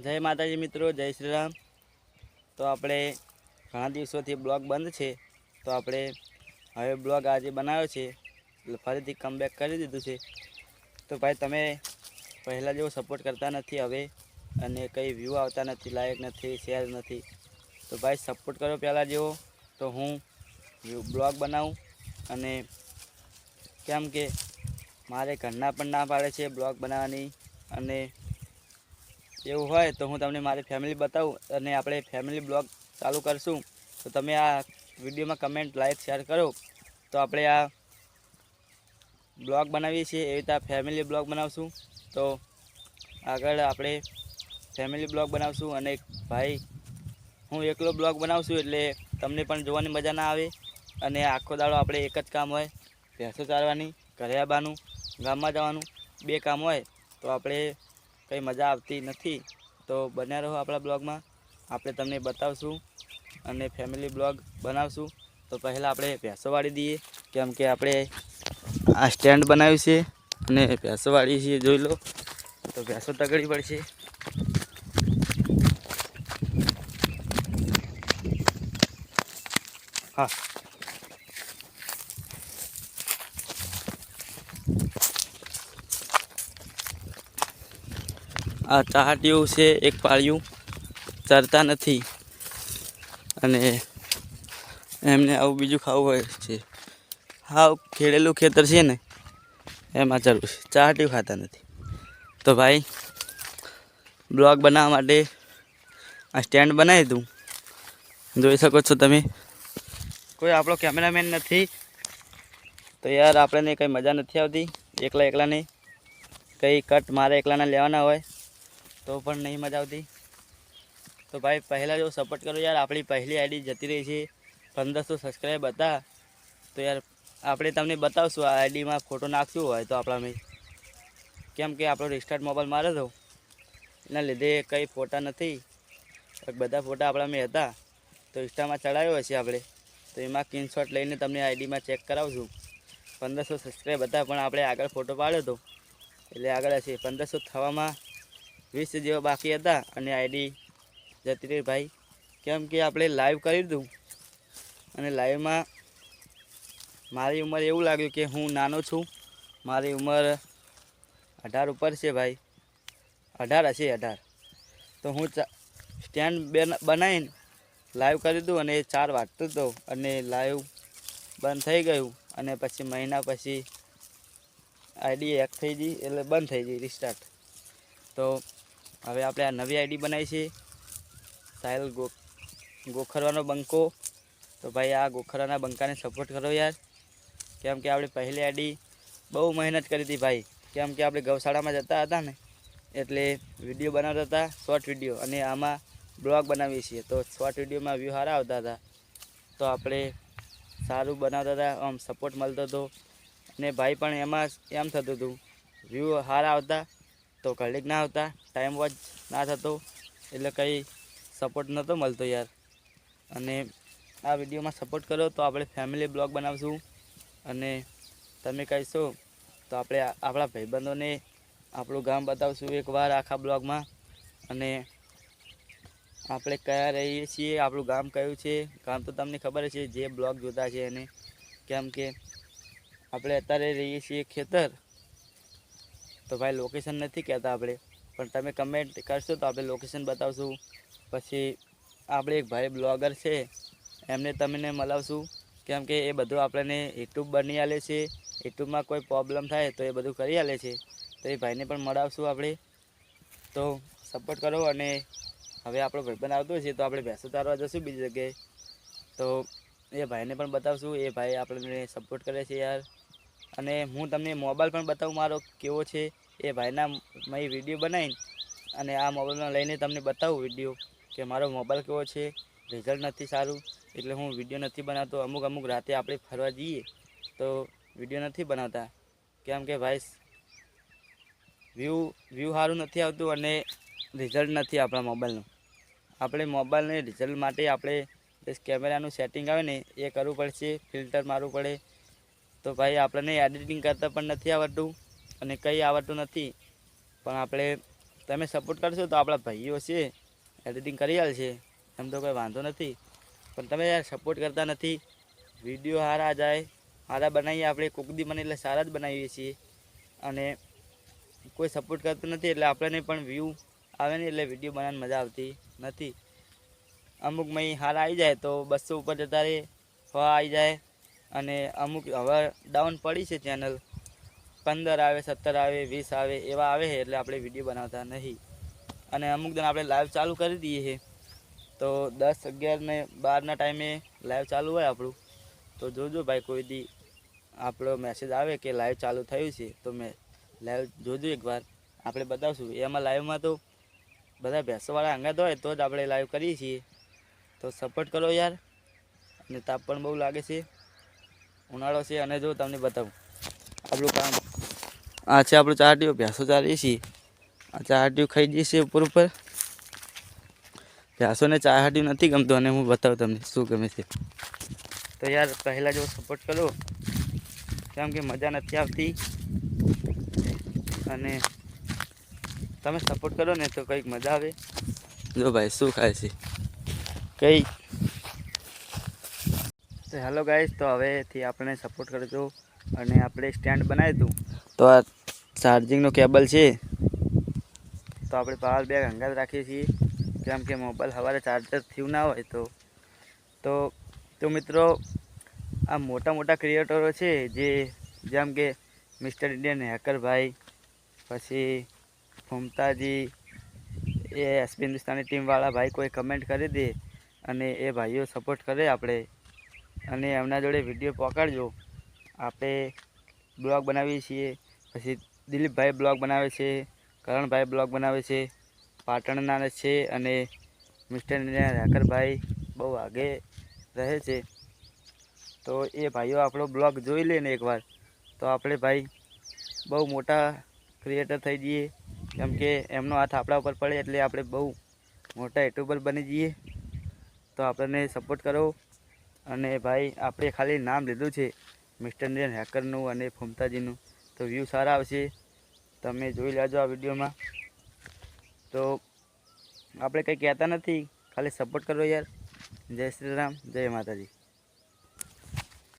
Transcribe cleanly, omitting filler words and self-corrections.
जय माताजी मित्रों, जय श्री राम। तो આપણે ઘણા દિવસોથી બ્લોગ બંધ છે, તો આપણે હવે બ્લોગ આજે બનાવ્યો છે, એટલે ફરીથી કમબેક કરી દીધું છે। તો ભાઈ તમે પહેલાં જેવો સપોર્ટ કરતા નથી હવે, અને કંઈ વ્યૂ આવતા નથી, લાઈક નથી, શેર નથી, તો ભાઈ સપોર્ટ કરો પહેલાં જેવો, તો હું બ્લોગ બનાવું। અને કેમ કે મારે ઘરના પણ ના પાડે છે બ્લોગ બનાવવાની, અને એવું હોય તો હું તમને મારી ફેમિલી બતાવું અને આપણે ફેમિલી બ્લોગ ચાલુ કરશું। તો તમે આ વિડીયોમાં કમેન્ટ, લાઈક, શેર કરો, તો આપણે આ બ્લોગ બનાવીએ છીએ એવી રીતે ફેમિલી બ્લોગ બનાવશું। તો આગળ આપણે ફેમિલી બ્લોગ બનાવશું, અને ભાઈ હું એકલો બ્લોગ બનાવશું એટલે તમને પણ જોવાની મજા ના આવે, અને આખો દાડો આપણે એક જ કામ હોય, ભેંસો ચારવાની, ઘરે આવવાનું, ગામમાં જવાનું, બે કામ હોય તો આપણે કંઈ મજા આવતી નથી। તો બન્યા રહો આપણા બ્લોગમાં, આપણે તમને બતાવશું અને ફેમિલી બ્લોગ બનાવશું। તો પહેલાં આપણે ભેંસો વાળી દઈએ, કેમ કે આપણે આ સ્ટેન્ડ બનાવ્યું છે અને ભેંસો વાળી છે, જોઈ લો। તો ભેંસો તગડી પડશે। હા, આ ચાહટીયું છે, એક પાળિયું ચરતા નથી, અને એમને આવું બીજું ખાવું હોય છે। હા, ખેડેલું ખેતર છે ને એમાં ચરવું છે, ચાહટીયું ખાતા નથી। તો ભાઈ બ્લોગ બનાવવા માટે આ સ્ટેન્ડ બનાવી દઉં, જોઈ શકો છો તમે। કોઈ આપણો કેમેરામેન નથી, તો યાર આપણને કંઈ મજા નથી આવતી એકલાને। કંઈ કટ મારે એકલાના લેવાના હોય તો પણ નહીં મજા આવતી। તો ભાઈ પહેલાં જો સપોર્ટ કરો યાર, આપણી પહેલી આઈડી જતી રહી છે, 1500 સબસ્ક્રાઈબ હતા। તો યાર આપણે તમને બતાવશું, આ આઈડીમાં ફોટો નાખશું હોય તો આપણામાં, કેમ કે આપણો રિસ્ટાર્ટ મોબાઈલ માર્યો હતો એના લીધે કંઈ ફોટા નથી, બધા ફોટા આપણામાં હતા। તો ઇન્સ્ટામાં ચડાવ્યો હશે આપણે, તો એમાં સ્ક્રીનશોટ લઈને તમને આઈડીમાં ચેક કરાવશું। 1500 સબસ્ક્રાઈબ હતા, પણ આપણે આગળ ફોટો પાડ્યો હતો એટલે આગળ હશે 1500 થવામાં 20 જેવા બાકી હતા, અને આઈડી જતી રહી ભાઈ। કેમ કે આપણે લાઈવ કરી દીધું, અને લાઈવમાં મારી ઉંમર એવું લાગ્યું કે હું નાનો છું, મારી ઉંમર 18 ઉપર છે ભાઈ, 18 હશે 18। તો હું સ્ટેન્ડ બનાવીને લાઈવ કરી દીધું, અને 4 વાગતું હતો અને લાઈવ બંધ થઈ ગયું, અને પછી મહિના પછી આઈડી હેક થઈ ગઈ, એટલે બંધ થઈ ગઈ રિસ્ટાર્ટ। તો હવે આપણે આ નવી આઈડી બનાવી છે, સાહિલ ગોખરવાનો બંકો। તો ભાઈ આ ગોખરાના બંકાને સપોર્ટ કરો યાર, કેમ કે આપણી પહેલી આઈડી બહુ મહેનત કરી હતી ભાઈ, કેમ કે આપણે ગૌશાળામાં જતા હતા ને એટલે વિડીયો બનાવતા હતા, શોર્ટ વિડીયો, અને આમાં બ્લોગ બનાવીએ છીએ। તો શોર્ટ વિડીયોમાં વ્યૂ સારા આવતા હતા, તો આપણે સારું બનાવતા હતા, આમ સપોર્ટ મળતો હતો, અને ભાઈ પણ એમાં એમ થતું હતું વ્યૂ સારા આવતા તો ઘડીક ના આવતા, ટાઈમ વોચ ના થતો, એટલે કંઈ સપોર્ટ નહોતો મળતો યાર। અને આ વિડીયોમાં સપોર્ટ કરો તો આપણે ફેમિલી બ્લોગ બનાવશું, અને તમે કહીશો તો આપણે આપણા ભાઈબંધોને આપણું ગામ બતાવશું એકવાર આખા બ્લોગમાં, અને આપણે કયા રહીએ છીએ, આપણું ગામ કયું છે, ગામ તો તમને ખબર છે જે બ્લોગ જોતા છે એને, કેમ કે આપણે અત્યારે રહીએ છીએ ખેતર। તો ભાઈ લોકેશન નથી કહેતા આપણે, પણ તમે કમેન્ટ કરશો તો આપણે લોકેશન બતાવશું। પછી આપણે એક ભાઈ બ્લોગર છે એમને તમને મળાવશું, કેમ કે એ બધું આપણને યુટ્યુબ બની આલે છે, યુટ્યુબમાં કોઈ પ્રોબ્લેમ થાય તો એ બધું કરી આલે છે। તો એ ભાઈને પણ મળાવશું આપણે। તો સપોર્ટ કરો, અને હવે આપણો ભાઈબંધ આવતો હશે તો આપણે ભેંસો ચારવા જશું બીજી જગ્યાએ, તો એ ભાઈને પણ બતાવશું। એ ભાઈ આપણને સપોર્ટ કરે છે યાર, અને હું તમને મોબાઈલ પણ બતાવું મારો કેવો છે, એ ભાઈના મેં વિડીયો બનાવીને અને આ મોબાઈલમાં લઈને તમને બતાવું વિડીયો કે મારો મોબાઈલ કેવો છે, રિઝલ્ટ નથી સારું, એટલે હું વિડીયો નથી બનાવતો। અમુક રાતે આપણે ફરવા જઈએ તો વિડીયો નથી બનાવતા, કેમ કે ભાઈ વ્યૂ સારું નથી આવતું, અને રિઝલ્ટ નથી આપણા મોબાઈલનું। આપણે મોબાઈલને રિઝલ્ટ માટે આપણે જે કેમેરાનું સેટિંગ આવે ને એ કરવું પડશે, ફિલ્ટર મારવું પડે। તો ભાઈ આપણને એડિટિંગ કરતાં પણ નથી આવડતું, અને કંઈ આવડતું નથી, પણ આપણે તમે સપોર્ટ કરશો તો આપણા ભાઈઓ છે એડિટિંગ કરી આલશે, એમ તો કોઈ વાંધો નથી. પણ તમે યાર સપોર્ટ કરતા નથી. વિડીયો સારા જાય, સારા બનાવીએ આપણે, કોકદી બને એટલે સારા જ બનાવીએ છીએ. અને કોઈ સપોર્ટ કરતું નથી એટલે આપણને પણ વ્યૂ આવે નહીં, એટલે વિડીયો બનાવવાની મજા આવતી નથી. અમુક મહી સારા આવી જાય તો 200 ઉપર જતા રહે, 100 આવી જાય. અને અમુક હવે ડાઉન પડી છે ચેનલ, 15 આવે, 17 આવે, 20 આવે એવા આવે છે, એટલે આપણે વિડીયો બનાવતા નહીં. અને અમુક દિન આપણે લાઈવ ચાલુ કરી દઈએ છીએ તો 10, 11 ને 12ના ટાઈમે લાઈવ ચાલુ હોય આપણું, તો જોજો ભાઈ કોઈ દી આપણો મેસેજ આવે કે લાઈવ ચાલુ થયું છે તો મેં લાઈવ જોજો એકવાર, આપણે બતાવશું. એમાં લાઈવમાં તો બધા ભેંસોવાળા અંગાત હોય તો જ આપણે લાઈવ કરીએ છીએ. તો સપોર્ટ કરો યાર. અને તાપ પણ બહુ લાગે છે, ઉનાળો છે. અને જો તમને બતાવું આપણું કામ આ છે, આપણું ચારટીઓ ભેંસો ચાલીએ છીએ. આ ચારટીઓ ખાઈ જઈએ છીએ ઉપર ઉપર. ભેંસોને ચારટીઓ નથી ગમતો, અને હું બતાવું તમને શું ગમે છે. તો યાર પહેલાં જો સપોર્ટ કરો, કેમ કે મજા નથી આવતી. અને તમે સપોર્ટ કરો ને તો કંઈક મજા આવે. જો ભાઈ શું ખાય છે કંઈ. તો હેલો ગાઈસ, તો હવેથી આપણે સપોર્ટ કરજો. અને આપણે સ્ટેન્ડ બનાવ્યું હતું, તો આ ચાર્જિંગનો કેબલ છે, તો આપણે પાવર બેગ હંગાત રાખીએ છીએ, કેમ કે મોબાઈલ સવારે ચાર્જર થયું ના હોય તો મિત્રો આ મોટા મોટા ક્રિએટરો છે, જેમ કે મિસ્ટર ઇન્ડિયન હેકર ભાઈ, પછી ફૂમતાજી, એ એસપી હિન્દુસ્તાની ટીમવાળા ભાઈ કોઈ કમેન્ટ કરી દે અને એ ભાઈઓ સપોર્ટ કરે આપણે, અને એમના જોડે વિડીયો પકડજો. આપણે બ્લોગ બનાવીએ છીએ. પછી દિલીપભાઈ બ્લોગ બનાવે છે, કરણભાઈ બ્લોગ બનાવે છે, પાટણના છે. અને મિસ્ટર ઇન્ડિયન હેકરભાઈ બહુ આગે રહે છે. તો એ ભાઈઓ આપણો બ્લોગ જોઈ લે ને એકવાર, તો આપણે ભાઈ બહુ મોટા ક્રિએટર થઈ જઈએ. કેમ કે એમનો હાથ આપણા ઉપર પડે એટલે આપણે બહુ મોટા યુટ્યુબર બની જઈએ. તો આપણને સપોર્ટ કરો. અને ભાઈ આપણે ખાલી નામ લીધું છે મિસ્ટર ઇન્ડિયન હેકરનું અને ફૂમતાજીનું, તો વ્યૂ સારા આવશે. તમે જોઈ લેજો આ વિડીયોમાં. તો આપણે કંઈ કહેતા નથી, ખાલી સપોર્ટ કરો યાર. જય શ્રી રામ, જય માતાજી.